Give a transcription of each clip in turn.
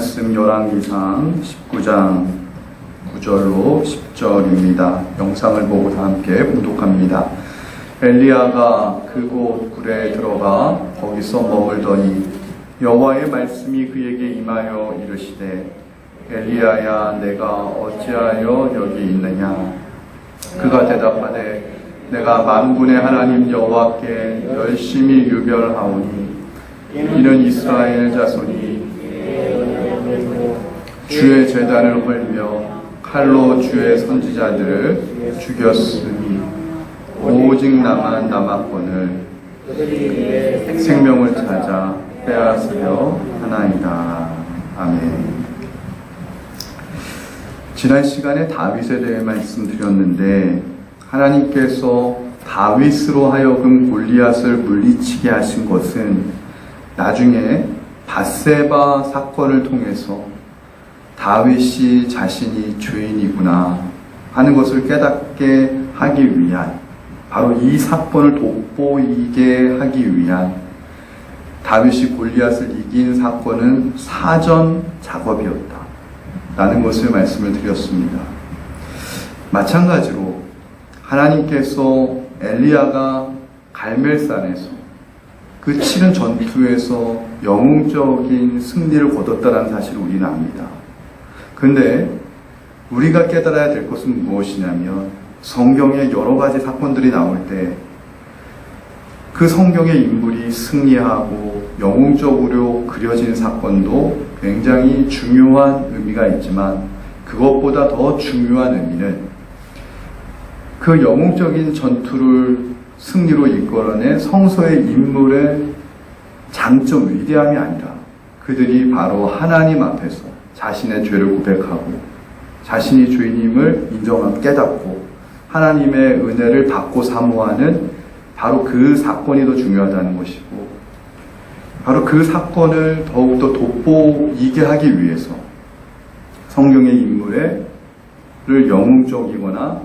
말씀 열왕기상 19장 9절로 10절입니다. 영상을 보고 다 함께 봉독합니다. 엘리야가 그곳 굴에 들어가 거기서 머물더니 여호와의 말씀이 그에게 임하여 이르시되 엘리야야 내가 어찌하여 여기 있느냐. 그가 대답하되 내가 만군의 하나님 여호와께 열심히 유별하오니 이는 이스라엘 자손이 주의 제단을 헐며 칼로 주의 선지자들을 죽였으니 오직 나만 남았거늘 생명을 찾아 빼앗으려 하나이다. 아멘. 지난 시간에 다윗에 대해 말씀드렸는데 하나님께서 다윗으로 하여금 골리앗을 물리치게 하신 것은 나중에 밧세바 사건을 통해서 다윗이 자신이 죄인이구나 하는 것을 깨닫게 하기 위한, 바로 이 사건을 돋보이게 하기 위한 다윗이 골리앗을 이긴 사건은 사전 작업이었다 라는 것을 말씀을 드렸습니다. 마찬가지로 하나님께서 엘리야가 갈멜산에서 그 치른 전투에서 영웅적인 승리를 거뒀다는 사실을 우리는 압니다. 그런데 우리가 깨달아야 될 것은 무엇이냐면 성경에 여러 가지 사건들이 나올 때 그 성경의 인물이 승리하고 영웅적으로 그려진 사건도 굉장히 중요한 의미가 있지만 그것보다 더 중요한 의미는 그 영웅적인 전투를 승리로 이끌어낸 성서의 인물의 장점, 위대함이 아니라 그들이 바로 하나님 앞에서 자신의 죄를 고백하고 자신이 죄인임을 인정하고 깨닫고 하나님의 은혜를 받고 사모하는 바로 그 사건이 더 중요하다는 것이고, 바로 그 사건을 더욱더 돋보이게 하기 위해서 성경의 인물을 영웅적이거나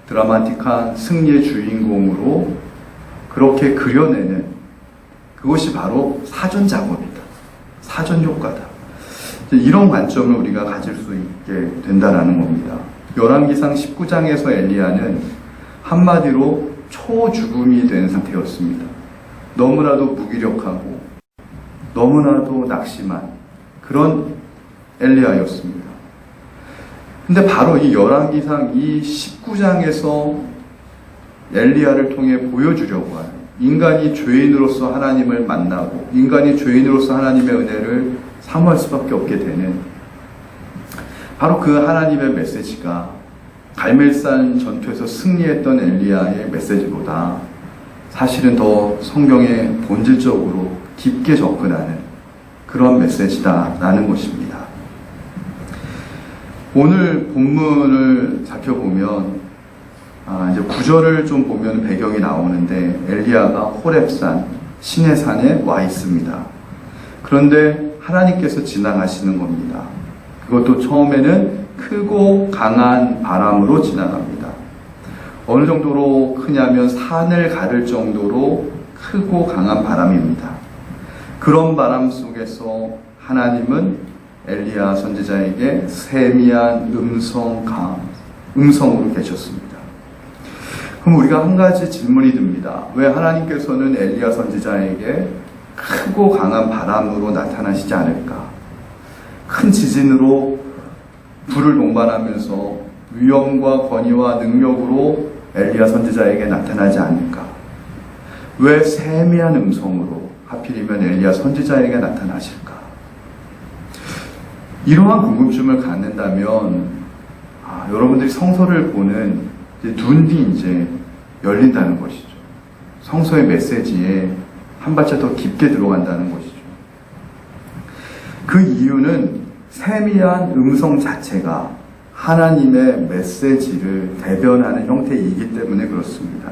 드라마틱한 승리의 주인공으로 그렇게 그려내는 그것이 바로 사전 작업이다. 사전 효과다. 이런 관점을 우리가 가질 수 있게 된다는 겁니다. 열왕기상 19장에서 엘리야는 한마디로 초죽음이 된 상태였습니다. 너무나도 무기력하고 너무나도 낙심한 그런 엘리야였습니다. 근데 바로 이 열왕기상 이 19장에서 엘리야를 통해 보여주려고 하는, 인간이 죄인으로서 하나님을 만나고 인간이 죄인으로서 하나님의 은혜를 사모할 수밖에 없게 되는 바로 그 하나님의 메시지가 갈멜산 전투에서 승리했던 엘리야의 메시지보다 사실은 더 성경에 본질적으로 깊게 접근하는 그런 메시지다라는 것입니다. 오늘 본문을 살펴보면 이제 구절을 좀 보면 배경이 나오는데 엘리야가 호렙산 신의 산에 와 있습니다. 그런데 하나님께서 지나가시는 겁니다. 그것도 처음에는 크고 강한 바람으로 지나갑니다. 어느 정도로 크냐면 산을 가를 정도로 크고 강한 바람입니다. 그런 바람 속에서 하나님은 엘리야 선지자에게 세미한 음성으로 계셨습니다. 그럼 우리가 한 가지 질문이 듭니다. 왜 하나님께서는 엘리야 선지자에게 크고 강한 바람으로 나타나시지 않을까? 큰 지진으로 불을 동반하면서 위엄과 권위와 능력으로 엘리야 선지자에게 나타나지 않을까? 왜 세미한 음성으로 하필이면 엘리야 선지자에게 나타나실까? 이러한 궁금증을 갖는다면 여러분들이 성서를 보는 눈이 이제 열린다는 것이죠. 성서의 메시지에 한 발짝 더 깊게 들어간다는 것이죠. 그 이유는 세미한 음성 자체가 하나님의 메시지를 대변하는 형태이기 때문에 그렇습니다.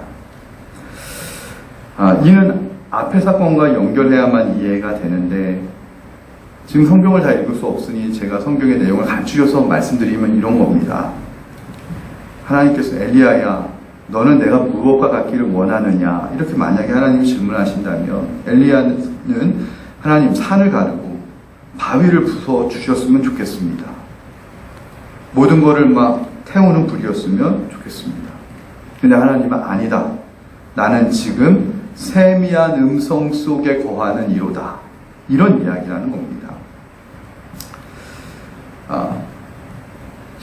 이는 앞의 사건과 연결해야만 이해가 되는데 지금 성경을 다 읽을 수 없으니 제가 성경의 내용을 간추려서 말씀드리면 이런 겁니다. 하나님께서 엘리야야 너는 내가 무엇과 같기를 원하느냐 이렇게 만약에 하나님이 질문하신다면 엘리야는 하나님 산을 가르고 바위를 부숴 주셨으면 좋겠습니다. 모든 것을 막 태우는 불이었으면 좋겠습니다. 근데 하나님은 아니다. 나는 지금 세미한 음성 속에 거하는 이로다. 이런 이야기라는 겁니다.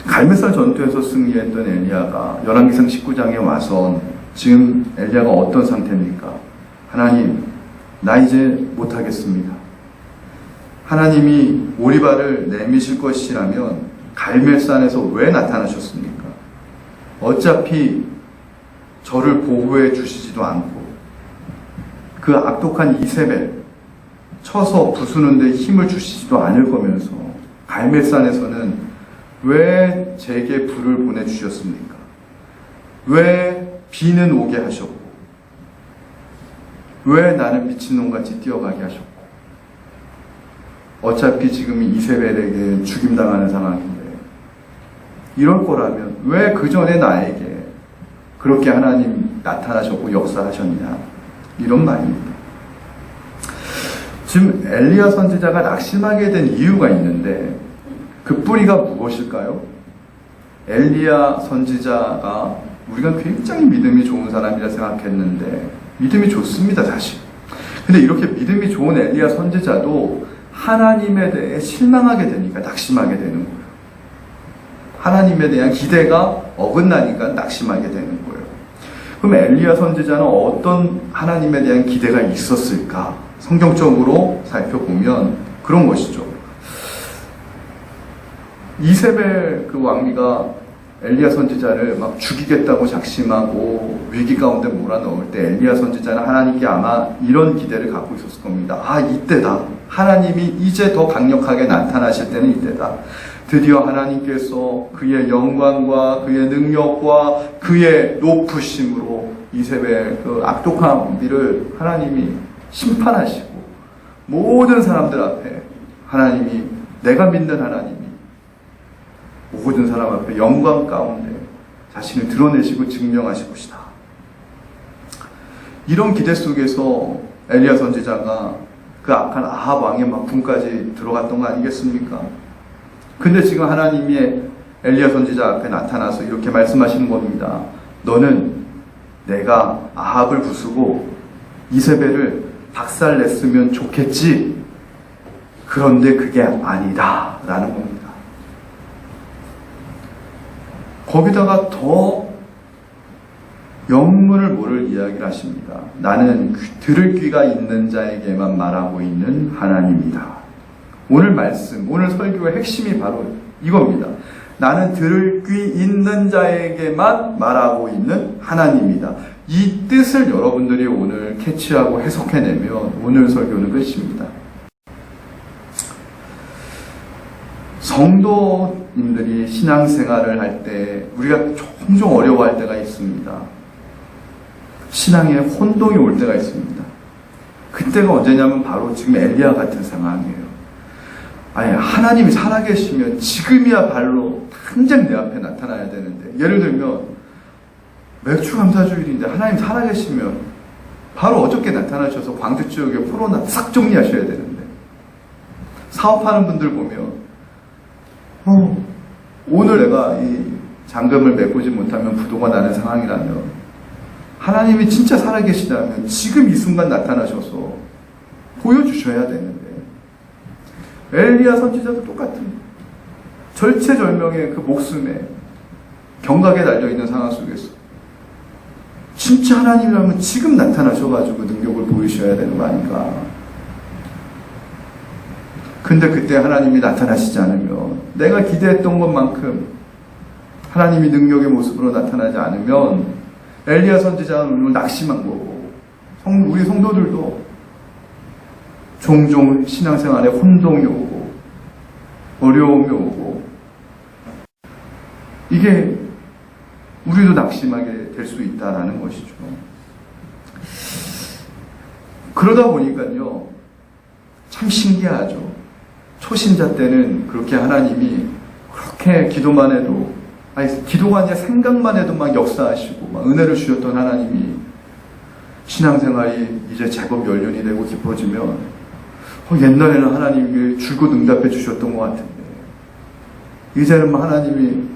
갈멜산 전투에서 승리했던 엘리야가 열왕기상 19장에 와서 지금 엘리야가 어떤 상태입니까? 하나님, 나 이제 못하겠습니다. 하나님이 오리발을 내미실 것이라면 갈멜산에서 왜 나타나셨습니까? 어차피 저를 보호해 주시지도 않고 그 악독한 이세벨 쳐서 부수는데 힘을 주시지도 않을 거면서 갈멜산에서는 왜 제게 불을 보내주셨습니까? 왜 비는 오게 하셨고 왜 나는 미친놈같이 뛰어가게 하셨고 어차피 지금 이세벨에게 죽임당하는 상황인데 이럴 거라면 왜 그 전에 나에게 그렇게 하나님 나타나셨고 역사하셨냐 이런 말입니다. 지금 엘리야 선지자가 낙심하게 된 이유가 있는데 그 뿌리가 무엇일까요? 엘리야 선지자가 우리가 굉장히 믿음이 좋은 사람이라 생각했는데 믿음이 좋습니다 사실. 근데 이렇게 믿음이 좋은 엘리야 선지자도 하나님에 대해 실망하게 되니까 낙심하게 되는 거예요. 하나님에 대한 기대가 어긋나니까 낙심하게 되는 거예요. 그럼 엘리야 선지자는 어떤 하나님에 대한 기대가 있었을까? 성경적으로 살펴보면 그런 것이죠. 이세벨 그 왕비가 엘리야 선지자를 막 죽이겠다고 작심하고 위기 가운데 몰아넣을 때 엘리야 선지자는 하나님께 아마 이런 기대를 갖고 있었을 겁니다. 이때다. 하나님이 이제 더 강력하게 나타나실 때는 이때다. 드디어 하나님께서 그의 영광과 그의 능력과 그의 높으심으로 이세벨 그 악독한 왕비를 하나님이 심판하시고 모든 사람들 앞에 하나님이 내가 믿는 하나님이 모든 사람 앞에 영광 가운데 자신을 드러내시고 증명하실 것이다. 이런 기대 속에서 엘리야 선지자가 그 악한 아합 왕의 막 궁까지 들어갔던 거 아니겠습니까? 근데 지금 하나님이 엘리야 선지자 앞에 나타나서 이렇게 말씀하시는 겁니다. 너는 내가 아합을 부수고 이세벨을 박살냈으면 좋겠지. 그런데 그게 아니다. 라는 겁니다. 거기다가 더 영문을 모를 이야기를 하십니다. 나는 들을 귀가 있는 자에게만 말하고 있는 하나님이다. 오늘 말씀, 오늘 설교의 핵심이 바로 이겁니다. 나는 들을 귀 있는 자에게만 말하고 있는 하나님이다. 이 뜻을 여러분들이 오늘 캐치하고 해석해내면 오늘 설교는 끝입니다. 성도님들이 신앙생활을 할 때 우리가 종종 어려워할 때가 있습니다. 신앙에 혼동이 올 때가 있습니다. 그때가 언제냐면 바로 지금 엘리야 같은 상황이에요. 하나님이 살아계시면 지금이야 발로 당장 내 앞에 나타나야 되는데, 예를 들면 맥주감사주일인데 하나님 살아계시면 바로 어저께 나타나셔서 광주 지역에 코로나 싹 정리하셔야 되는데, 사업하는 분들 보면 오늘 내가 이 잔금을 메꾸지 못하면 부도가 나는 상황이라면 하나님이 진짜 살아계시다면 지금 이 순간 나타나셔서 보여주셔야 되는데, 엘리야 선지자도 똑같은 절체절명의 그 목숨에 경각에 달려있는 상황 속에서 진짜 하나님이라면 지금 나타나셔가지고 능력을 보이셔야 되는 거 아닌가. 근데 그때 하나님이 나타나시지 않으면, 내가 기대했던 것만큼 하나님이 능력의 모습으로 나타나지 않으면 엘리야 선지자는 오늘 낙심한 거고, 우리 성도들도 종종 신앙생활에 혼동이 오고 어려움이 오고, 이게 우리도 낙심하게 될 수 있다는 것이죠. 그러다 보니까요, 참 신기하죠. 초신자 때는 그렇게 하나님이 그렇게 기도만 해도, 기도가 아니라 생각만 해도 막 역사하시고 막 은혜를 주셨던 하나님이 신앙생활이 이제 제법 연륜이 되고 깊어지면 옛날에는 하나님이 줄곧 응답해 주셨던 것 같은데 이제는 뭐 하나님이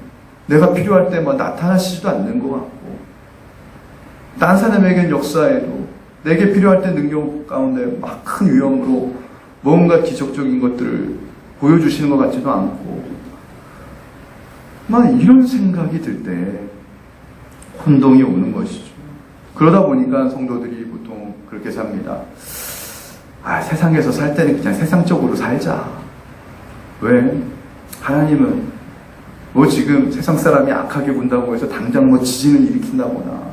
내가 필요할 때 나타나시지도 않는 것 같고 딴 사람에겐 역사에도 내게 필요할 때 능력 가운데 막 큰 위험으로 뭔가 기적적인 것들을 보여주시는 것 같지도 않고 이런 생각이 들 때 혼동이 오는 것이죠. 그러다 보니까 성도들이 보통 그렇게 삽니다. 세상에서 살 때는 그냥 세상적으로 살자. 왜? 하나님은 지금 세상 사람이 악하게 군다고 해서 당장 지진을 일으킨다거나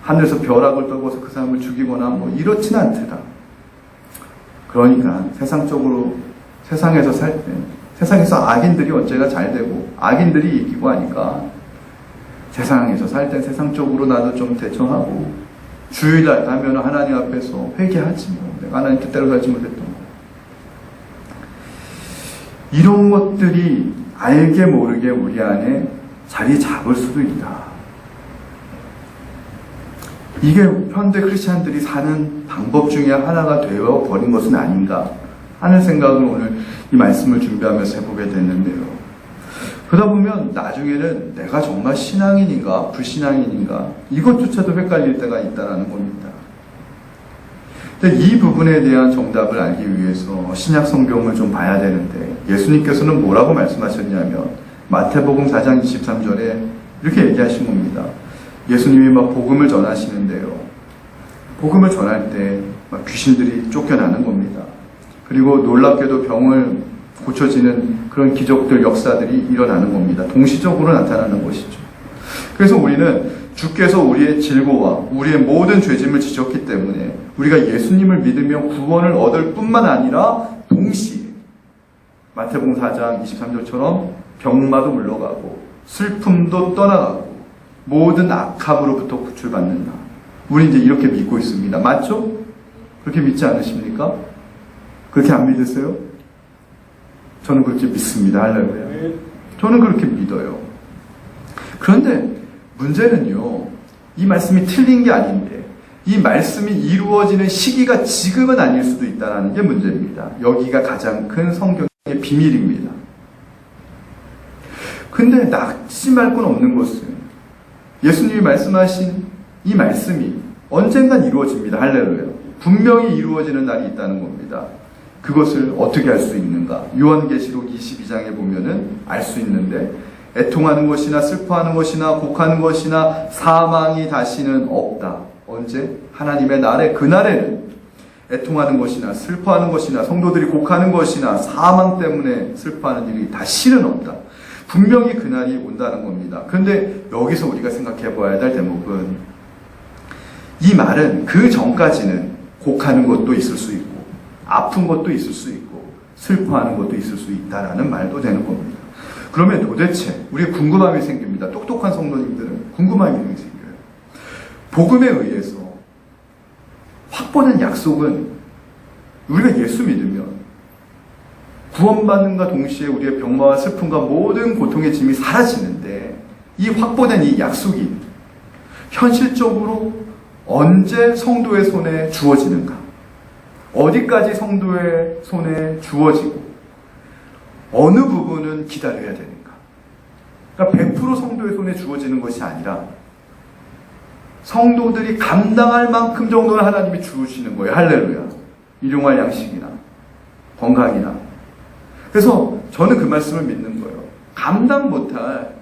하늘에서 벼락을 떨고서 그 사람을 죽이거나 이렇진 않더라. 그러니까 세상적으로 세상에서 살 때 세상에서 악인들이 언제가 잘 되고 악인들이 이기고 하니까 세상에서 살 땐 세상적으로 나도 좀 대처하고 주일날 하면 하나님 앞에서 회개하지 내가 하나님 뜻대로 살지 못했던 거. 이런 것들이 알게 모르게 우리 안에 자리 잡을 수도 있다. 이게 현대 크리스찬들이 사는 방법 중에 하나가 되어버린 것은 아닌가 하는 생각을 오늘 이 말씀을 준비하면서 해보게 됐는데요. 그러다 보면 나중에는 내가 정말 신앙인인가 불신앙인인가 이것조차도 헷갈릴 때가 있다는 겁니다. 근데 이 부분에 대한 정답을 알기 위해서 신약 성경을 좀 봐야 되는데 예수님께서는 뭐라고 말씀하셨냐면 마태복음 4장 23절에 이렇게 얘기하신 겁니다. 예수님이 복음을 전하시는데요. 복음을 전할 때 귀신들이 쫓겨나는 겁니다. 그리고 놀랍게도 병을 고쳐지는 그런 기적들, 역사들이 일어나는 겁니다. 동시적으로 나타나는 것이죠. 그래서 우리는 주께서 우리의 질고와 우리의 모든 죄짐을 지셨기 때문에 우리가 예수님을 믿으며 구원을 얻을 뿐만 아니라 동시에 마태복음 4장 23절처럼 병마도 물러가고 슬픔도 떠나가고 모든 악함으로부터 구출받는다. 우리 이제 이렇게 믿고 있습니다. 맞죠? 그렇게 믿지 않으십니까? 그렇게 안 믿으세요? 저는 그렇게 믿습니다. 할렐루야. 저는 그렇게 믿어요. 그런데 문제는요, 이 말씀이 틀린 게 아닌데 이 말씀이 이루어지는 시기가 지금은 아닐 수도 있다는 게 문제입니다. 여기가 가장 큰 성경의 비밀입니다. 근데 낙심할 건 없는 것은 예수님이 말씀하신 이 말씀이 언젠간 이루어집니다. 할렐루야. 분명히 이루어지는 날이 있다는 겁니다. 그것을 어떻게 알 수 있는가? 요한계시록 22장에 보면은 알 수 있는데 애통하는 것이나 슬퍼하는 것이나 곡하는 것이나 사망이 다시는 없다. 언제? 하나님의 날에 그날에는 애통하는 것이나 슬퍼하는 것이나 성도들이 곡하는 것이나 사망 때문에 슬퍼하는 일이 다시는 없다. 분명히 그날이 온다는 겁니다. 그런데 여기서 우리가 생각해 봐야 될 대목은 이 말은 그 전까지는 곡하는 것도 있을 수 있고 아픈 것도 있을 수 있고 슬퍼하는 것도 있을 수 있다라는 말도 되는 겁니다. 그러면 도대체 우리의 궁금함이 생깁니다. 똑똑한 성도님들은 궁금함이 생겨요. 복음에 의해서 확보된 약속은 우리가 예수 믿으면 구원받는과 동시에 우리의 병마와 슬픔과 모든 고통의 짐이 사라지는데 이 확보된 이 약속이 현실적으로 언제 성도의 손에 주어지는가? 어디까지 성도의 손에 주어지고 어느 부분은 기다려야 되는가? 그러니까 100% 성도의 손에 주어지는 것이 아니라 성도들이 감당할 만큼 정도는 하나님이 주시는 거예요. 할렐루야. 일용할 양식이나 건강이나. 그래서 저는 그 말씀을 믿는 거예요. 감당 못할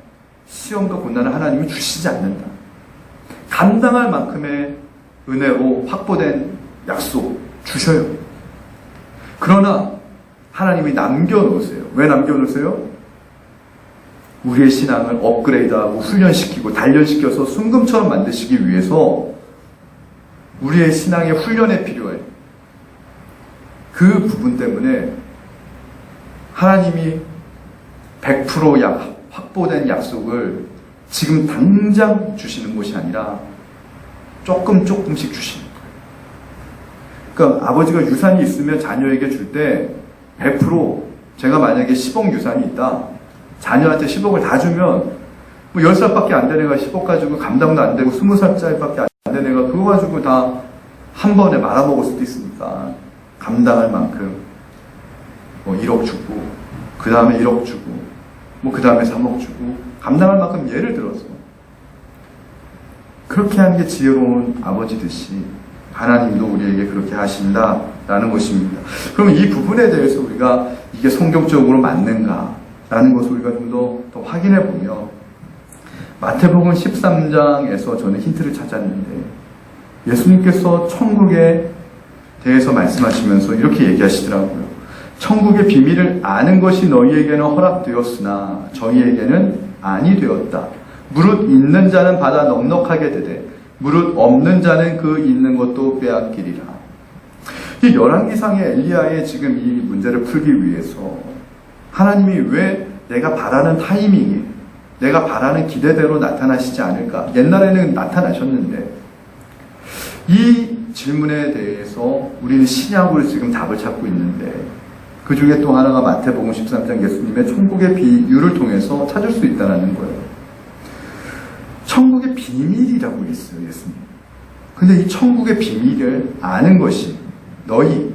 시험과 고난을 하나님이 주시지 않는다. 감당할 만큼의 은혜로 확보된 약속 주셔요. 그러나 하나님이 남겨놓으세요. 왜 남겨놓으세요? 우리의 신앙을 업그레이드하고 훈련시키고 단련시켜서 순금처럼 만드시기 위해서 우리의 신앙의 훈련에 필요해. 그 부분 때문에 하나님이 100% 확보된 약속을 지금 당장 주시는 것이 아니라 조금씩 주시는 거예요. 그러니까 아버지가 유산이 있으면 자녀에게 줄 때 100% 제가 만약에 10억 유산이 있다. 자녀한테 10억을 다 주면 10살밖에 안 된 애가 10억 가지고 감당도 안 되고 20살짜리밖에 안 된 애가 그거 가지고 다 한 번에 말아먹을 수도 있으니까 감당할 만큼 뭐 1억 주고, 그 다음에 1억 주고, 뭐 그 다음에 3억 주고, 감당할 만큼 예를 들어서 그렇게 하는 게 지혜로운 아버지듯이 하나님도 우리에게 그렇게 하신다라는 것입니다. 그러면 이 부분에 대해서 우리가 이게 성경적으로 맞는가라는 것을 우리가 좀 더 확인해 보면, 마태복음 13장에서 저는 힌트를 찾았는데, 예수님께서 천국에 대해서 말씀하시면서 이렇게 얘기하시더라고요. 천국의 비밀을 아는 것이 너희에게는 허락되었으나 저희에게는 아니 되었다. 무릇 있는 자는 받아 넉넉하게 되되 무릇 없는 자는 그 있는 것도 빼앗기리라. 이 열왕기상의 엘리야의 지금 이 문제를 풀기 위해서 하나님이 왜 내가 바라는 타이밍에, 내가 바라는 기대대로 나타나시지 않을까? 옛날에는 나타나셨는데, 이 질문에 대해서 우리는 신약으로 지금 답을 찾고 있는데, 그 중에 또 하나가 마태복음 13장 예수님의 천국의 비유를 통해서 찾을 수 있다는 거예요. 천국의 비밀이라고 있어요, 예수님. 근데 이 천국의 비밀을 아는 것이 너희,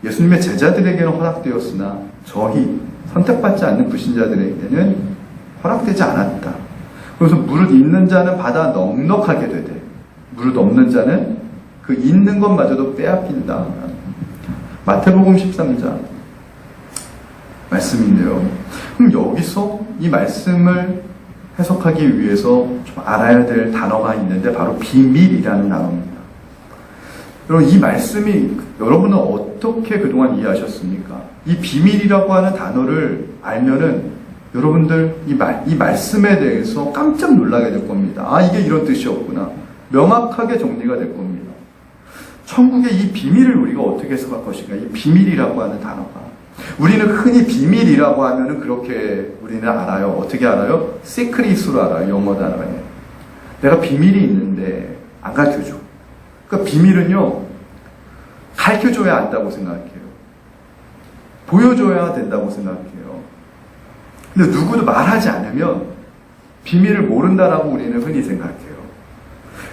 예수님의 제자들에게는 허락되었으나 저희, 선택받지 않는 불신자들에게는 허락되지 않았다. 그래서 무릇 있는 자는 받아 넉넉하게 되되 무릇 없는 자는 그 있는 것마저도 빼앗긴다. 마태복음 13장 말씀인데요. 그럼 여기서 이 말씀을 해석하기 위해서 좀 알아야 될 단어가 있는데 바로 비밀이라는 단어입니다. 여러분, 이 말씀이 여러분은 어떻게 그동안 이해하셨습니까? 이 비밀이라고 하는 단어를 알면은 여러분들 이 말씀에 대해서 깜짝 놀라게 될 겁니다. 아, 이게 이런 뜻이었구나. 명확하게 정리가 될 겁니다. 천국의 이 비밀을 우리가 어떻게 해석할 것인가? 이 비밀이라고 하는 단어가. 우리는 흔히 비밀이라고 하면은 그렇게 우리는 알아요. 어떻게 알아요? 시크릿으로 알아요. 영어 단어에. 내가 비밀이 있는데 안 가르쳐줘. 그러니까 비밀은요, 가르쳐줘야 안다고 생각해요. 보여줘야 된다고 생각해요. 근데 누구도 말하지 않으면 비밀을 모른다라고 우리는 흔히 생각해요.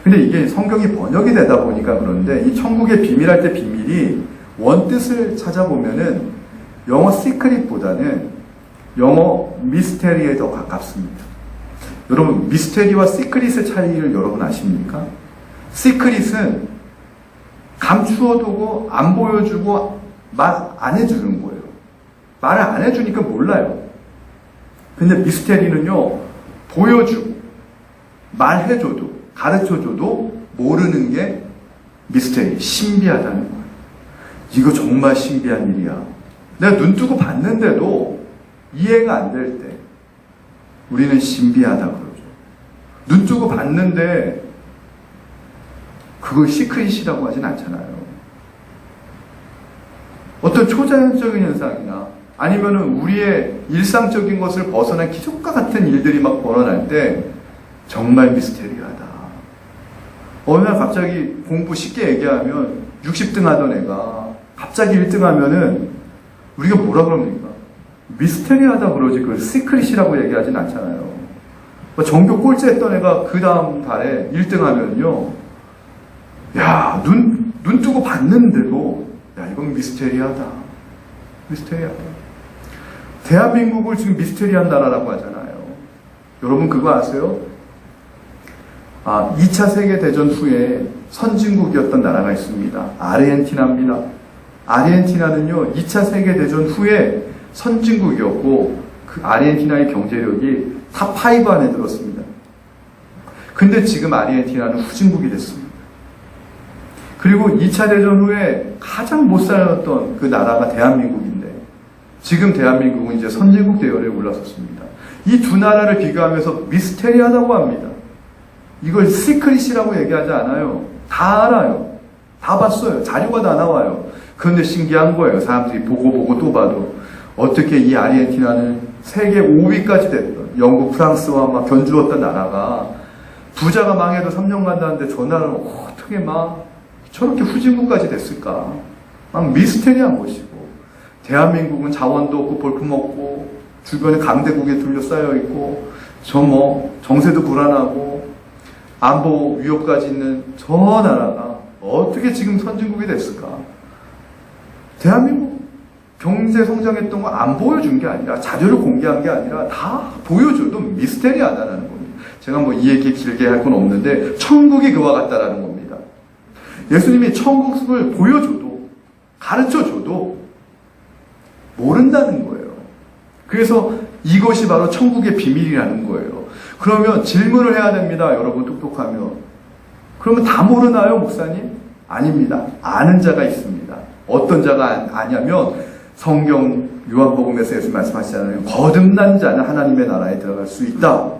근데 이게 성경이 번역이 되다 보니까 그런데 이 천국의 비밀할 때 비밀이 원뜻을 찾아보면은 영어 시크릿보다는 영어 미스테리에 더 가깝습니다. 여러분, 미스테리와 시크릿의 차이를 여러분 아십니까? 시크릿은 감추어두고 안 보여주고 말 안 해주는 거예요. 말을 안 해주니까 몰라요. 근데 미스테리는요, 보여주고 말해줘도 가르쳐줘도 모르는 게 미스테리, 신비하다는 거예요. 이거 정말 신비한 일이야. 내가 눈 뜨고 봤는데도 이해가 안 될 때 우리는 신비하다 그러죠. 눈 뜨고 봤는데 그걸 시크릿이라고 하진 않잖아요. 어떤 초자연적인 현상이나 아니면은 우리의 일상적인 것을 벗어난 기적과 같은 일들이 막 벌어날 때 정말 미스테리하다. 어느 날 갑자기 공부 쉽게 얘기하면 60등 하던 애가 갑자기 1등 하면은 우리가 뭐라 그럽니까? 미스테리하다 그러지 그걸 시크릿이라고 얘기하진 않잖아요. 전교 꼴찌 했던 애가 그 다음 달에 1등 하면요, 야, 눈 뜨고 봤는데도 야, 이건 미스테리하다. 미스테리하다. 대한민국을 지금 미스테리한 나라라고 하잖아요. 여러분 그거 아세요? 2차 세계대전 후에 선진국이었던 나라가 있습니다. 아르헨티나입니다. 아르헨티나는요, 2차 세계대전 후에 선진국이었고, 그 아르헨티나의 경제력이 탑5 안에 들었습니다. 근데 지금 아르헨티나는 후진국이 됐습니다. 그리고 2차 대전 후에 가장 못 살았던 그 나라가 대한민국인데, 지금 대한민국은 이제 선진국 대열에 올라섰습니다. 이 두 나라를 비교하면서 미스테리하다고 합니다. 이걸 시크릿이라고 얘기하지 않아요. 다 알아요. 다 봤어요. 자료가 다 나와요. 그런데 신기한 거예요. 사람들이 보고 또 봐도 어떻게 이 아르헨티나는 세계 5위까지 됐던 영국, 프랑스와 막 견주었던 나라가 부자가 망해도 3년 간다는데 저 나라는 어떻게 막 저렇게 후진국까지 됐을까? 막 미스테리한 것이고, 대한민국은 자원도 없고 볼품없고 주변에 강대국에 둘러싸여 있고 정세도 불안하고 안보 위협까지 있는 저 나라가 어떻게 지금 선진국이 됐을까? 대한민국 경제 성장했던 거 안 보여준 게 아니라, 자료를 공개한 게 아니라 다 보여줘도 미스테리하다라는 겁니다. 제가 뭐 이 얘기 길게 할 건 없는데 천국이 그와 같다라는 겁니다. 예수님이 천국을 보여줘도 가르쳐줘도 모른다는 거예요. 그래서 이것이 바로 천국의 비밀이라는 거예요. 그러면 질문을 해야 됩니다. 여러분 똑똑하면. 그러면 다 모르나요, 목사님? 아닙니다. 아는 자가 있습니다. 어떤 자가 아냐면 성경 요한복음에서 예수님 말씀하시잖아요. 거듭난 자는 하나님의 나라에 들어갈 수 있다.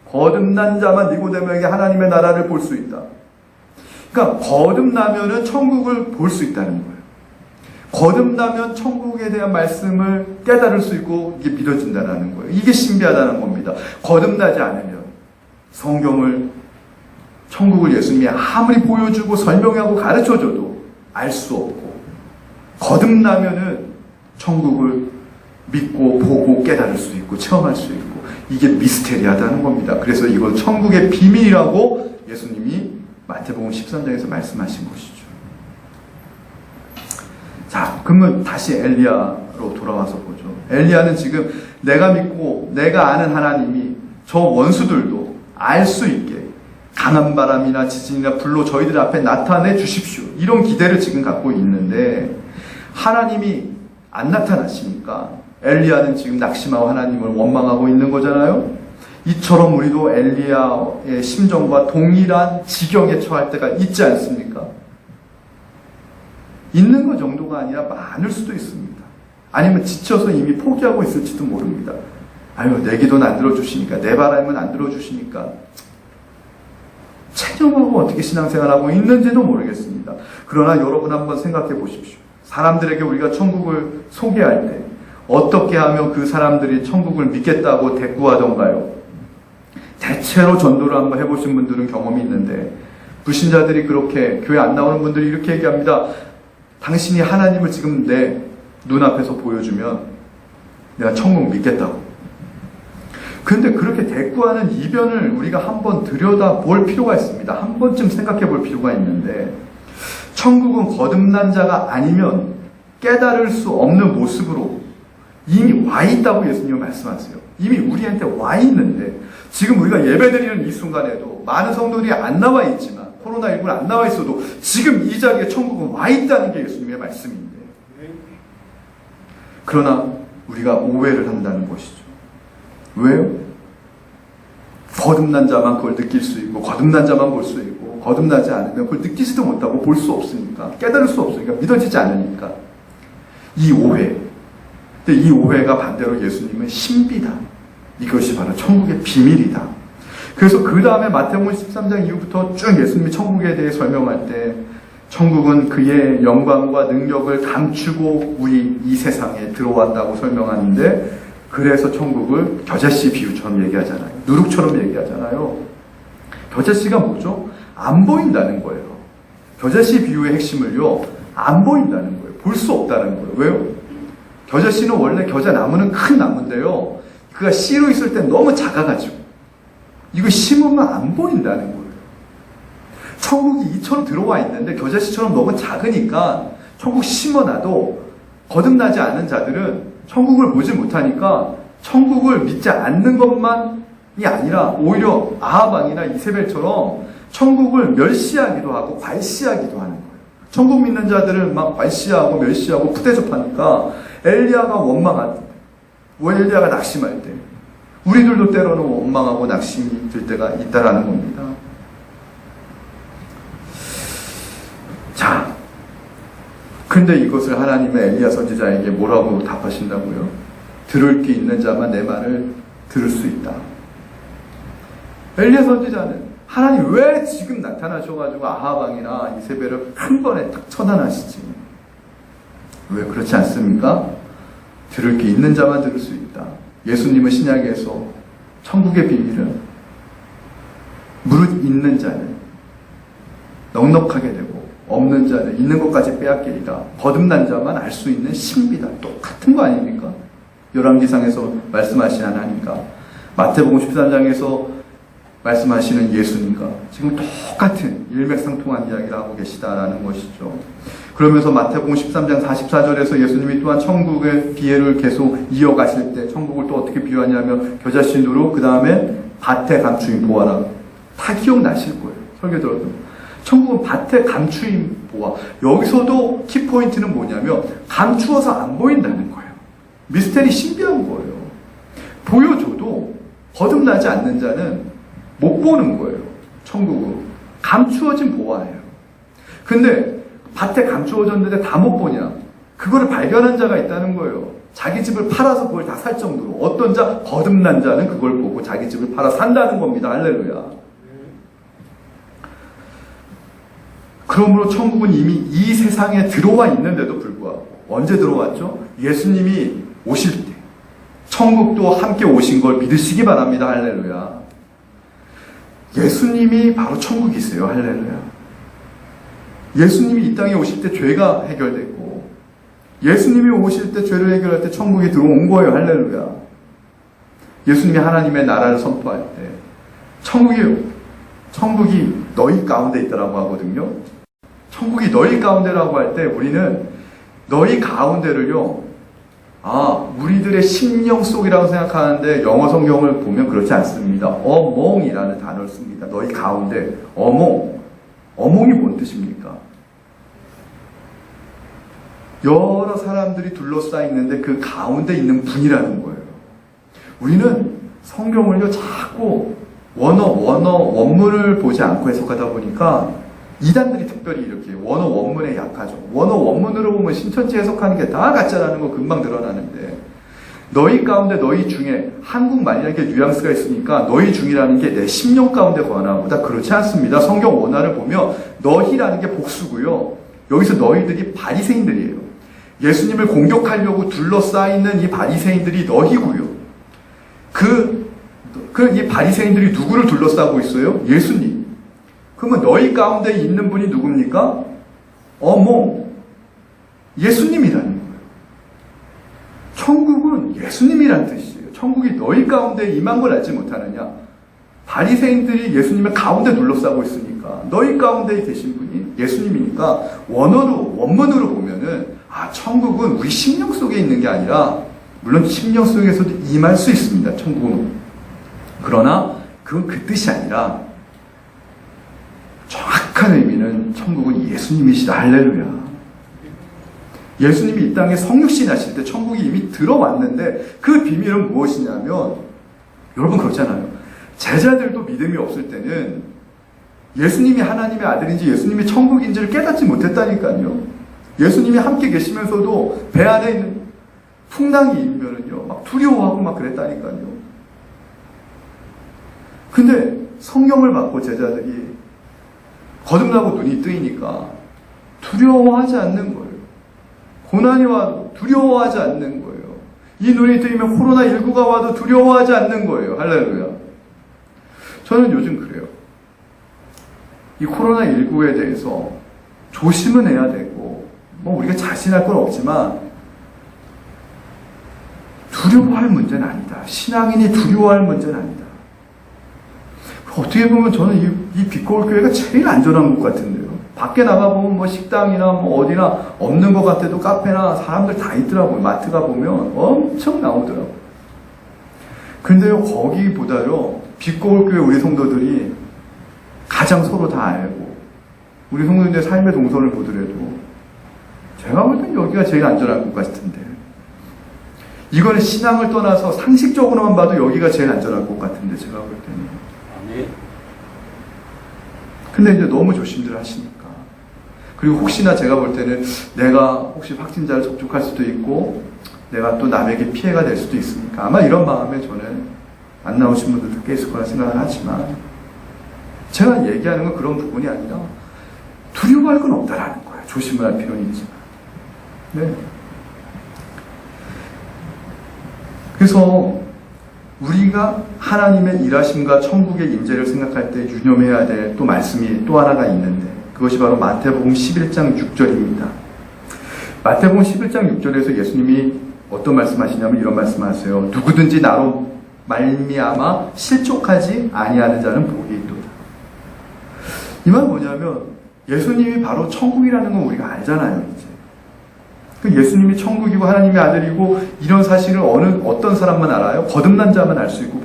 거듭난 자만 니고데모에게 하나님의 나라를 볼 수 있다. 그러니까 거듭나면은 천국을 볼 수 있다는 거예요. 거듭나면 천국에 대한 말씀을 깨달을 수 있고 이게 믿어진다는 거예요. 이게 신비하다는 겁니다. 거듭나지 않으면 성경을, 천국을 예수님이 아무리 보여주고 설명하고 가르쳐줘도 알 수 없고, 거듭나면은 천국을 믿고 보고 깨달을 수 있고 체험할 수 있고, 이게 미스테리하다는 겁니다. 그래서 이걸 천국의 비밀이라고 예수님이 마태복음 13장에서 말씀하신 것이죠. 자, 그러면 다시 엘리야로 돌아와서 보죠. 엘리야는 지금 내가 믿고 내가 아는 하나님이 저 원수들도 알 수 있게 강한 바람이나 지진이나 불로 저희들 앞에 나타내 주십시오. 이런 기대를 지금 갖고 있는데 하나님이 안 나타나시니까 엘리야는 지금 낙심하고 하나님을 원망하고 있는 거잖아요. 이처럼 우리도 엘리야의 심정과 동일한 지경에 처할 때가 있지 않습니까? 있는 것 정도가 아니라 많을 수도 있습니다. 아니면 지쳐서 이미 포기하고 있을지도 모릅니다. 아유, 내 기도는 안 들어주시니까, 내 바람은 안 들어주시니까 체념하고 어떻게 신앙생활하고 있는지도 모르겠습니다. 그러나 여러분 한번 생각해 보십시오. 사람들에게 우리가 천국을 소개할 때 어떻게 하면 그 사람들이 천국을 믿겠다고 대꾸하던가요? 대체로 전도를 한번 해보신 분들은 경험이 있는데, 불신자들이 그렇게, 교회 안 나오는 분들이 이렇게 얘기합니다. 당신이 하나님을 지금 내 눈앞에서 보여주면 내가 천국 믿겠다고. 그런데 그렇게 대꾸하는 이변을 우리가 한번 들여다볼 필요가 있습니다. 한 번쯤 생각해 볼 필요가 있는데, 천국은 거듭난 자가 아니면 깨달을 수 없는 모습으로 이미 와 있다고 예수님은 말씀하세요. 이미 우리한테 와 있는데, 지금 우리가 예배드리는 이 순간에도 많은 성도들이 안 나와 있지만, 코로나19는 안 나와 있어도 지금 이 자리에 천국은 와 있다는 게 예수님의 말씀인데, 그러나 우리가 오해를 한다는 것이죠. 왜요? 거듭난 자만 그걸 느낄 수 있고, 거듭난 자만 볼 수 있고, 거듭나지 않으면 그걸 느끼지도 못하고 볼 수 없으니까, 깨달을 수 없으니까, 믿어지지 않으니까. 이 오해. 근데 이 오해가 반대로 예수님은 신비다. 이것이 바로 천국의 비밀이다. 그래서 그 다음에 마태복음 13장 이후부터 쭉 예수님이 천국에 대해 설명할 때, 천국은 그의 영광과 능력을 감추고 우리 이 세상에 들어왔다고 설명하는데, 그래서 천국을 겨자씨 비유처럼 얘기하잖아요. 누룩처럼 얘기하잖아요. 겨자씨가 뭐죠? 안 보인다는 거예요. 겨자씨 비유의 핵심을요, 안 보인다는 거예요. 볼 수 없다는 거예요. 왜요? 겨자씨는 원래 겨자나무는 큰 나무인데요, 그가 씨로 있을 때 너무 작아가지고 이거 심으면 안 보인다는 거예요. 천국이 이처럼 들어와 있는데 겨자씨처럼 너무 작으니까 천국 심어놔도 거듭나지 않은 자들은 천국을 보지 못하니까 천국을 믿지 않는 것만이 아니라 오히려 아하방이나 이세벨처럼 천국을 멸시하기도 하고 괄시하기도 하는 거예요. 천국 믿는 자들을 막 괄시하고 멸시하고 푸대접하니까 엘리야가 원망할 때, 엘리야가 낙심할 때, 우리들도 때로는 원망하고 낙심이 들 때가 있다라는 겁니다. 자, 근데 이것을 하나님의 엘리야 선지자에게 뭐라고 답하신다고요? 들을 귀 있는 자만 내 말을 들을 수 있다. 엘리야 선지자는 하나님 왜 지금 나타나셔가지고 아하방이나 이세벨을 한 번에 딱 처단하시지? 왜 그렇지 않습니까? 들을 귀 있는 자만 들을 수 있다. 예수님은 신약에서 천국의 비밀은 무릇 있는 자는 넉넉하게 되고 없는 자는 있는 것까지 빼앗기리라. 거듭난 자만 알 수 있는 신비다. 똑같은 거 아닙니까? 열왕기상에서 말씀하신 하나님과 마태복음 13장에서 말씀하시는 예수님과 지금 똑같은 일맥상통한 이야기를 하고 계시다라는 것이죠. 그러면서 마태복음 13장 44절에서 예수님이 또한 천국의 비유를 계속 이어가실 때 천국을 또 어떻게 비유하냐면 겨자씨누로 그 다음에 밭에 감추인 보화라. 다 기억나실 거예요. 설교 들어도. 천국은 밭에 감추인 보화. 여기서도 키포인트는 뭐냐면 감추어서 안 보인다는 거예요. 미스테리 신비한 거예요. 보여줘도 거듭나지 않는 자는 못 보는 거예요. 천국은 감추어진 보화예요. 근데 밭에 감추어졌는데 다 못 보냐? 그거를 발견한 자가 있다는 거예요. 자기 집을 팔아서 그걸 다 살 정도로. 어떤 자? 거듭난 자는 그걸 보고 자기 집을 팔아 산다는 겁니다. 할렐루야. 그러므로 천국은 이미 이 세상에 들어와 있는데도 불구하고 언제 들어왔죠? 예수님이 오실 때 천국도 함께 오신 걸 믿으시기 바랍니다. 할렐루야. 예수님이 바로 천국이세요. 할렐루야. 예수님이 이 땅에 오실 때 죄가 해결됐고 예수님이 오실 때 죄를 해결할 때 천국이 들어온 거예요. 할렐루야. 예수님이 하나님의 나라를 선포할 때 천국이 너희 가운데 있다라고 하거든요. 천국이 너희 가운데라고 할 때 우리는 너희 가운데를요, 우리들의 심령 속이라고 생각하는데 영어 성경을 보면 그렇지 않습니다. 어몽이라는 단어를 씁니다. 너희 가운데. 어몽이 뭔 뜻입니까? 여러 사람들이 둘러싸여 있는데 그 가운데 있는 분이라는 거예요. 우리는 성경을요 자꾸 원문을 보지 않고 해석하다 보니까 이단들이 특별히 이렇게 원문에 약하죠. 원문으로 보면 신천지 해석하는 게 다 가짜라는 거 금방 드러나는데 너희 가운데 너희 중에 한국말이라는 게 뉘앙스가 있으니까 너희 중이라는 게 내 심령 가운데 거하나보다 그렇지 않습니다. 성경 원화를 보면 너희라는 게 복수고요. 여기서 너희들이 바리새인들이에요. 예수님을 공격하려고 둘러싸이는 이 바리새인들이 너희고요. 이 바리새인들이 누구를 둘러싸고 있어요? 예수님. 그러면 너희 가운데 있는 분이 누굽니까? 예수님이라는 거예요. 천국은 예수님이라는 뜻이에요. 천국이 너희 가운데 임한 걸 알지 못하느냐? 바리새인들이 예수님의 가운데 둘러싸고 있으니까 너희 가운데 계신 분이 예수님이니까 원문으로 보면은 천국은 우리 심령 속에 있는 게 아니라 물론 심령 속에서도 임할 수 있습니다. 천국은. 그러나 그건 그 뜻이 아니라 정확한 의미는 천국은 예수님이시다. 할렐루야. 예수님이 이 땅에 성육신 하실 때 천국이 이미 들어왔는데 그 비밀은 무엇이냐면 여러분 그렇잖아요. 제자들도 믿음이 없을 때는 예수님이 하나님의 아들인지 예수님이 천국인지를 깨닫지 못했다니까요. 예수님이 함께 계시면서도 배 안에 있는 풍랑이 일면은요 막 두려워하고 막 그랬다니까요. 근데 성령을 받고 제자들이 거듭나고 눈이 뜨이니까 두려워하지 않는 거예요. 고난이 와도 두려워하지 않는 거예요. 이 눈이 뜨이면 코로나19가 와도 두려워하지 않는 거예요. 할렐루야. 저는 요즘 그래요. 이 코로나19에 대해서 조심은 해야 되고 우리가 자신할 건 없지만 두려워할 문제는 아니다. 신앙인이 두려워할 문제는 아니다. 어떻게 보면 저는 이 빛거울 교회가 제일 안전한 것 같은데요. 밖에 나가보면 식당이나 어디나 없는 것 같아도 카페나 사람들 다 있더라고요. 마트 가보면 엄청 나오더라고요. 근데요, 거기보다요, 빛거울 교회 우리 성도들이 가장 서로 다 알고, 우리 성도들의 삶의 동선을 보더라도, 제가 볼 땐 여기가 제일 안전할 것 같은데. 이거는 신앙을 떠나서 상식적으로만 봐도 여기가 제일 안전할 것 같은데, 제가 볼 때는. 근데 이제 너무 조심들 하시니까. 그리고 혹시나 제가 볼 때는 내가 혹시 확진자를 접촉할 수도 있고 내가 또 남에게 피해가 될 수도 있으니까 아마 이런 마음에 저는 안 나오신 분들도 꽤 있을 거라 생각을 하지만 제가 얘기하는 건 그런 부분이 아니라 두려워할 건 없다라는 거예요. 조심을 할 필요는 있지만. 네. 그래서 우리가 하나님의 일하심과 천국의 임재를 생각할 때 유념해야 될 또 말씀이 또 하나가 있는데 그것이 바로 마태복음 11장 6절입니다. 마태복음 11장 6절에서 예수님이 어떤 말씀하시냐면 이런 말씀하세요. 누구든지 나로 말미암아 실족하지 아니하는 자는 복이 있도다. 이 말은 뭐냐면 예수님이 바로 천국이라는 건 우리가 알잖아요, 이제. 그 예수님이 천국이고 하나님의 아들이고 이런 사실을 어떤 사람만 알아요? 거듭난 자만 알 수 있고.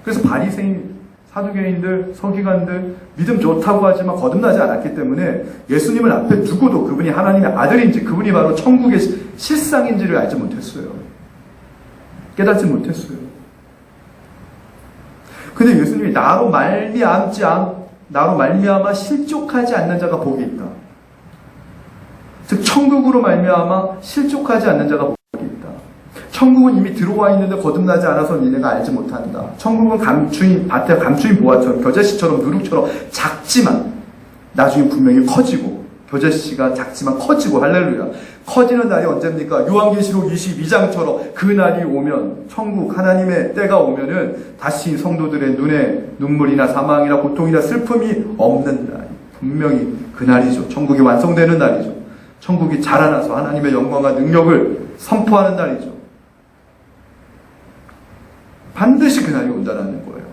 그래서 바리새인, 사두개인들, 서기관들 믿음 좋다고 하지만 거듭나지 않았기 때문에 예수님을 앞에 두고도 그분이 하나님의 아들인지 그분이 바로 천국의 실상인지를 알지 못했어요. 깨닫지 못했어요. 근데 예수님이 나로 말미암아 실족하지 않는 자가 복이 있다. 즉 천국으로 말미암아 실족하지 않는 자가 복이 있다. 천국은 이미 들어와 있는데 거듭나지 않아서 니네가 알지 못한다. 천국은 밭에 감추인 보화처럼 겨자씨처럼 누룩처럼 작지만 나중에 분명히 커지고 겨자씨가 작지만 커지고 할렐루야. 커지는 날이 언제입니까? 요한계시록 22장처럼 그 날이 오면 천국 하나님의 때가 오면은 다시 성도들의 눈에 눈물이나 사망이나 고통이나 슬픔이 없는 날. 분명히 그 날이죠. 천국이 완성되는 날이죠. 천국이 자라나서 하나님의 영광과 능력을 선포하는 날이죠. 반드시 그 날이 온다는 거예요.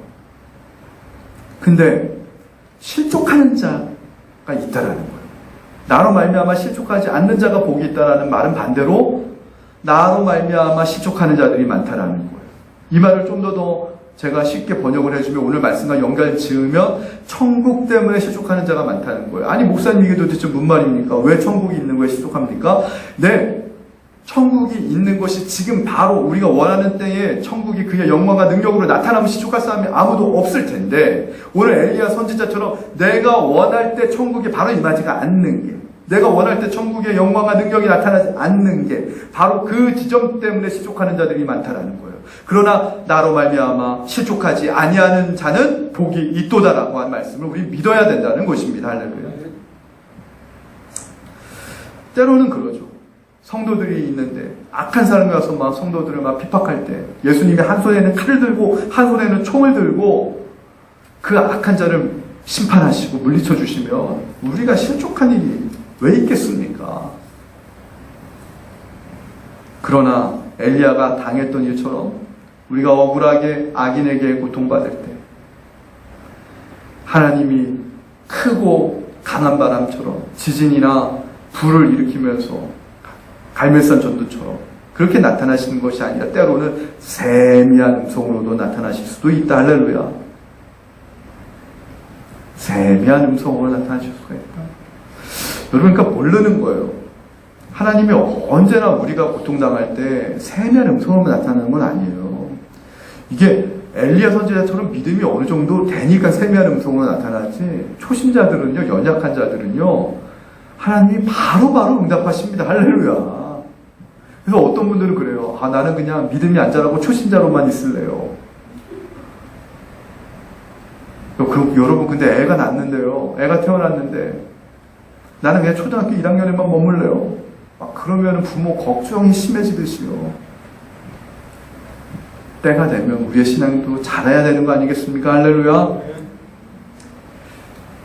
근데 실족하는 자가 있다라는 거예요. 나로 말미암아 실족하지 않는 자가 복이 있다라는 말은 반대로 나로 말미암아 실족하는 자들이 많다라는 거예요. 이 말을 좀 더 제가 쉽게 번역을 해주면 오늘 말씀과 연결 지으면 천국 때문에 실족하는 자가 많다는 거예요. 아니 목사님 이게 도대체 무슨 말입니까? 왜 천국이 있는 거에 실족합니까? 네, 천국이 있는 것이 지금 바로 우리가 원하는 때에 천국이 그의 영광과 능력으로 나타나면 실족할 사람이 아무도 없을 텐데 오늘 엘리야 선지자처럼 내가 원할 때 천국이 바로 임하지가 않는 게 내가 원할 때 천국의 영광과 능력이 나타나지 않는 게 바로 그 지점 때문에 실족하는 자들이 많다라는 거예요. 그러나 나로 말미암아 실족하지 아니하는 자는 복이 있도다라고 한 말씀을 우리 믿어야 된다는 것입니다. 할렐루야. 때로는 그러죠. 성도들이 있는데 악한 사람이 와서 막 성도들을 막 핍박할 때 예수님이 한 손에는 칼을 들고 한 손에는 총을 들고 그 악한 자를 심판하시고 물리쳐 주시면 우리가 실족한 일이 왜 있겠습니까? 그러나 엘리야가 당했던 일처럼 우리가 억울하게 악인에게 고통받을 때 하나님이 크고 강한 바람처럼 지진이나 불을 일으키면서 갈멜산 전도처럼 그렇게 나타나시는 것이 아니라 때로는 세미한 음성으로도 나타나실 수도 있다. 할렐루야. 세미한 음성으로 나타나실 수가 있다. 여러분, 그러니까 모르는 거예요. 하나님이 언제나 우리가 고통당할 때 세미한 음성으로 나타나는 건 아니에요. 이게 엘리야 선지자처럼 믿음이 어느 정도 되니까 세미한 음성으로 나타나지 초신자들은요, 연약한 자들은요 하나님이 바로바로 응답하십니다. 할렐루야. 그래서 어떤 분들은 그래요. 나는 그냥 믿음이 안 자라고 초신자로만 있을래요. 여러분 근데 애가 낳는데요. 애가 태어났는데 나는 그냥 초등학교 1학년에만 머물래요. 그러면 부모 걱정이 심해지듯이요. 때가 되면 우리의 신앙도 자라야 되는 거 아니겠습니까? 할렐루야.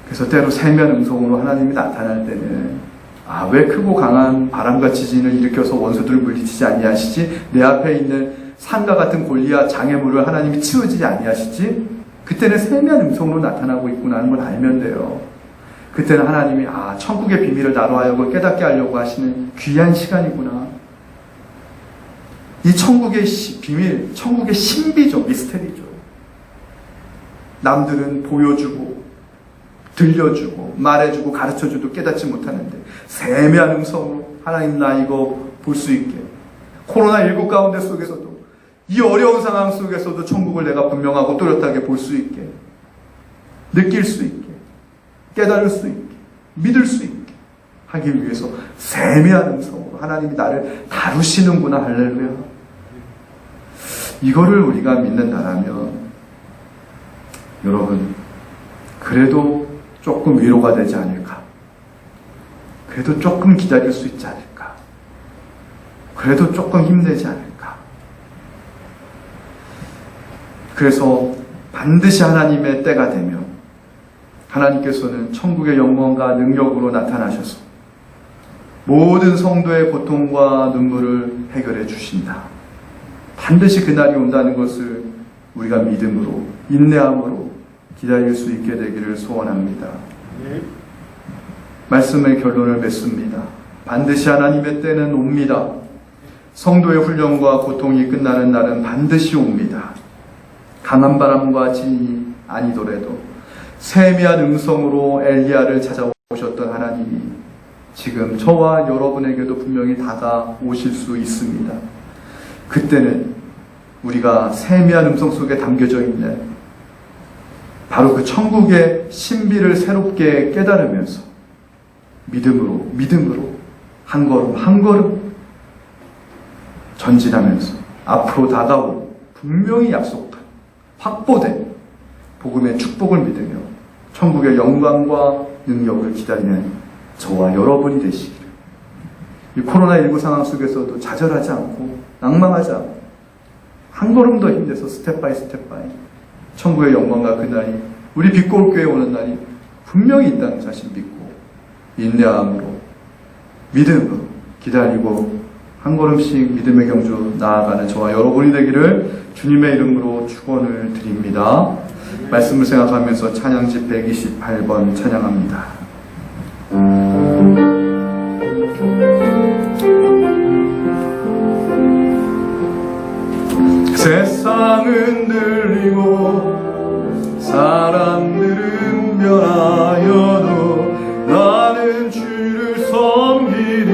그래서 때로 세미한 음성으로 하나님이 나타날 때는 왜 크고 강한 바람과 지진을 일으켜서 원수들을 물리치지 아니하시지? 내 앞에 있는 산과 같은 골리앗 장애물을 하나님이 치우지 아니하시지? 그때는 세미한 음성으로 나타나고 있구나 하는 걸 알면 돼요. 그때는 하나님이 천국의 비밀을 나로 하여금 깨닫게 하려고 하시는 귀한 시간이구나. 이 천국의 비밀, 천국의 신비죠. 미스테리죠. 남들은 보여주고 들려주고 말해주고 가르쳐줘도 깨닫지 못하는데 세미한 음성으로 하나님 나 이거 볼 수 있게 코로나19 가운데 속에서도 이 어려운 상황 속에서도 천국을 내가 분명하고 뚜렷하게 볼 수 있게 느낄 수 있게 깨달을 수 있게 믿을 수 있게 하기 위해서 세미한 음성으로 하나님이 나를 다루시는구나. 할렐루야. 이거를 우리가 믿는다라면 여러분 그래도 조금 위로가 되지 않을까? 그래도 조금 기다릴 수 있지 않을까? 그래도 조금 힘내지 않을까? 그래서 반드시 하나님의 때가 되면 하나님께서는 천국의 영광과 능력으로 나타나셔서 모든 성도의 고통과 눈물을 해결해 주신다. 반드시 그날이 온다는 것을 우리가 믿음으로 인내함으로 기다릴 수 있게 되기를 소원합니다. 말씀의 결론을 맺습니다. 반드시 하나님의 때는 옵니다. 성도의 훈련과 고통이 끝나는 날은 반드시 옵니다. 강한 바람과 진이 아니더라도 세미한 음성으로 엘리야를 찾아오셨던 하나님이 지금 저와 여러분에게도 분명히 다가오실 수 있습니다. 그때는 우리가 세미한 음성 속에 담겨져 있는 바로 그 천국의 신비를 새롭게 깨달으면서 믿음으로 한 걸음 한 걸음 전진하면서 앞으로 다가올 분명히 약속한 확보된 복음의 축복을 믿으며 천국의 영광과 능력을 기다리는 저와 여러분이 되시기를, 이 코로나19 상황 속에서도 좌절하지 않고 낭망하지 않고 한 걸음 더 힘내서 스텝 바이 천국의 영광과 그날이, 우리 빛고울 교회에 오는 날이 분명히 있다는 사실 믿고 인내함으로 믿음으로 기다리고 한 걸음씩 믿음의 경주 나아가는 저와 여러분이 되기를 주님의 이름으로 축원을 드립니다. 말씀을 생각하면서 찬양집 128번 찬양합니다. 세상은 들리고 사람들은 변하여도 나는 주를 섬기리.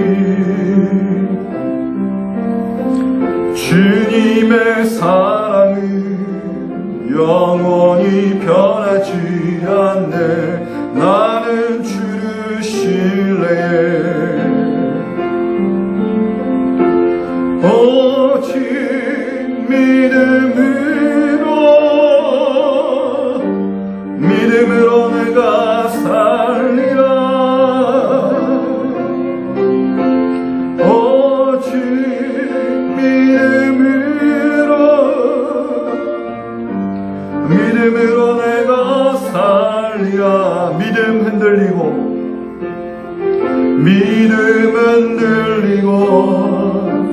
주님의 사랑은 영원히 변하지 않네. 나는 주를 신뢰해. 오직 믿음으로 내가 살리라. 오직 믿음으로 내가 살리라. 믿음 흔들리고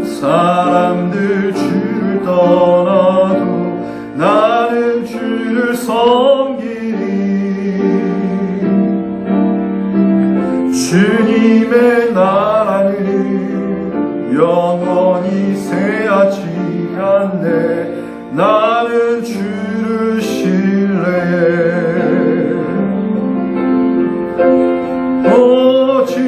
사람들 주를 떠나도 나는 주를 섬기리. 주님의 나라는 영원히 새하지 않네. 나는 주를 신뢰해. 오직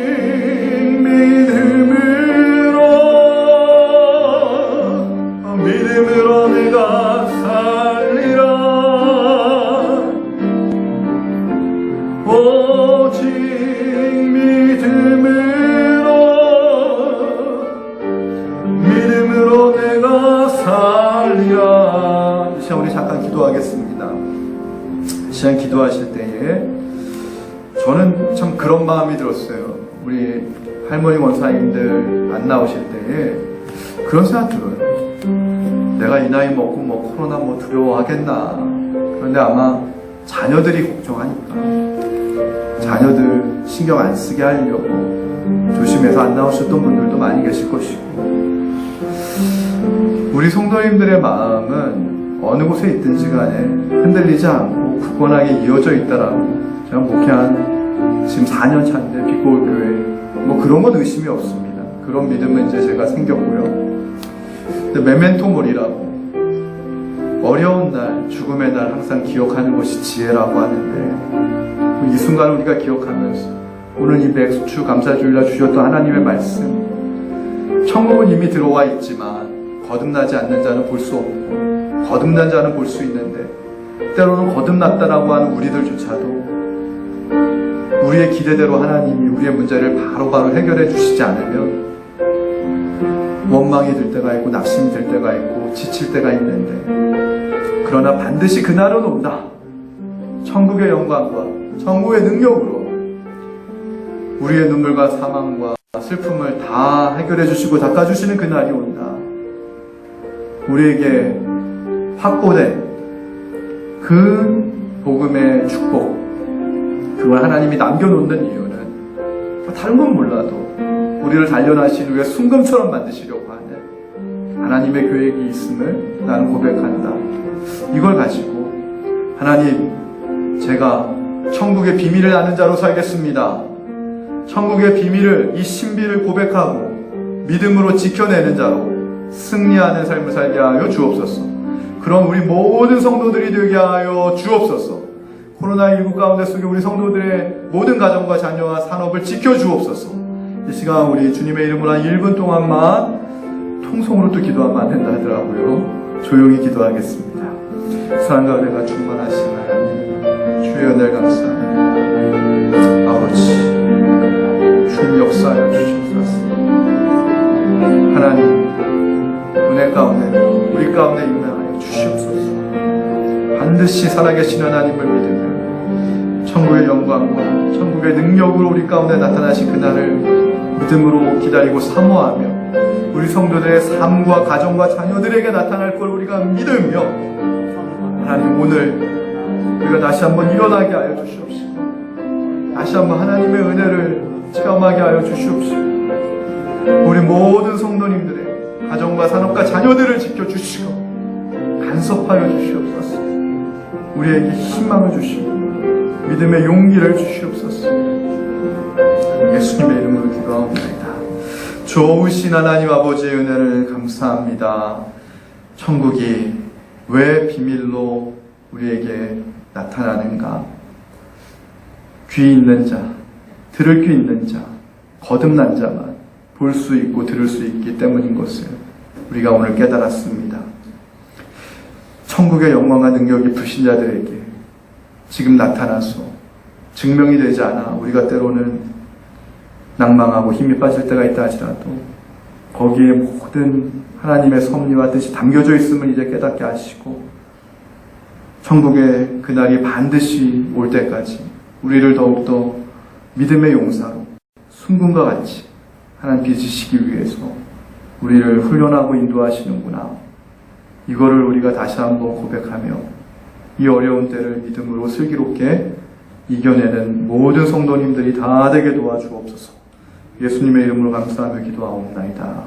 믿음으로 내가 살리라. 오직 믿음으로 내가 살리라. 이 시간 우리 잠깐 기도하겠습니다. 이 시간 기도하실 때에 저는 참 그런 마음이 들었어요. 우리 할머니 원사님들 안 나오실 때에 그런 생각 들어요. 내가 이 나이 먹고 코로나 두려워하겠나. 그런데 아마 자녀들이 걱정하니까 자녀들 신경 안 쓰게 하려고 조심해서 안 나오셨던 분들도 많이 계실 것이고, 우리 성도님들의 마음은 어느 곳에 있든지 간에 흔들리지 않고 굳건하게 이어져 있다라고, 제가 목회한 지금 4년 차인데 빛고울 교회 그런 건 의심이 없습니다. 그런 믿음은 이제 제가 생겼고요. 근데 메멘토 모리라고, 어려운 날, 죽음의 날 항상 기억하는 것이 지혜라고 하는데, 이 순간 우리가 기억하면서 오늘 이 백수 감사주일날 주셨던 하나님의 말씀, 천국은 이미 들어와 있지만 거듭나지 않는 자는 볼 수 없고 거듭난 자는 볼 수 있는데, 때로는 거듭났다라고 하는 우리들조차도 우리의 기대대로 하나님이 우리의 문제를 바로바로 해결해 주시지 않으면 원망이 들 때가 있고 낙심이 들 때가 있고 지칠 때가 있는데, 그러나 반드시 그날은 온다. 천국의 영광과 천국의 능력으로 우리의 눈물과 사망과 슬픔을 다 해결해 주시고 닦아주시는 그날이 온다. 우리에게 확보된 그 복음의 축복, 그걸 하나님이 남겨놓는 이유는 다른 건 몰라도 우리를 단련하신 후에 순금처럼 만드시려고 하는 하나님의 계획이 있음을 나는 고백한다. 이걸 가지고 하나님, 제가 천국의 비밀을 아는 자로 살겠습니다. 천국의 비밀을, 이 신비를 고백하고 믿음으로 지켜내는 자로 승리하는 삶을 살게 하여 주옵소서. 그럼 우리 모든 성도들이 되게 하여 주옵소서. 코로나19 가운데 속에 우리 성도들의 모든 가정과 자녀와 산업을 지켜주옵소서. 이 시간 우리 주님의 이름으로 한 1분 동안만 통성으로 또 기도하면 안 된다 하더라고요. 조용히 기도하겠습니다. 사랑과 은혜가 충만하신 하나님, 주의 은혜를 감사합니다. 아버지, 주님 역사하여 주시옵소서. 하나님, 은혜 가운데 우리 가운데 임명하여 주시옵소서. 반드시 살아계신 하나님을 믿으며 천국의 영광과 천국의 능력으로 우리 가운데 나타나신 그날을 믿음으로 기다리고 사모하며 우리 성도들의 삶과 가정과 자녀들에게 나타날 걸 우리가 믿으며 하나님, 오늘 우리가 다시 한번 일어나게 하여 주시옵시고 다시 한번 하나님의 은혜를 체험하게 하여 주시옵시고 우리 모든 성도님들의 가정과 산업과 자녀들을 지켜주시고 간섭하여 주시옵소서. 우리에게 희망을 주시고 믿음의 용기를 주시옵소서. 예수님의 이름으로 기도하옵나이다. 좋으신 하나님 아버지의 은혜를 감사합니다. 천국이 왜 비밀로 우리에게 나타나는가? 귀 있는 자, 들을 귀 있는 자, 거듭난 자만 볼 수 있고 들을 수 있기 때문인 것을 우리가 오늘 깨달았습니다. 천국의 영광과 능력이 불신자들에게 지금 나타나서 증명이 되지 않아 우리가 때로는 낭망하고 힘이 빠질 때가 있다 하지라도 거기에 모든 하나님의 섭리와 뜻이 담겨져 있음을 이제 깨닫게 하시고 천국의 그날이 반드시 올 때까지 우리를 더욱더 믿음의 용사로 순금과 같이 하나님 빚으시기 위해서 우리를 훈련하고 인도하시는구나. 이거를 우리가 다시 한번 고백하며 이 어려운 때를 믿음으로 슬기롭게 이겨내는 모든 성도님들이 다 되게 도와주옵소서. 예수님의 이름으로 감사하며 기도하옵나이다.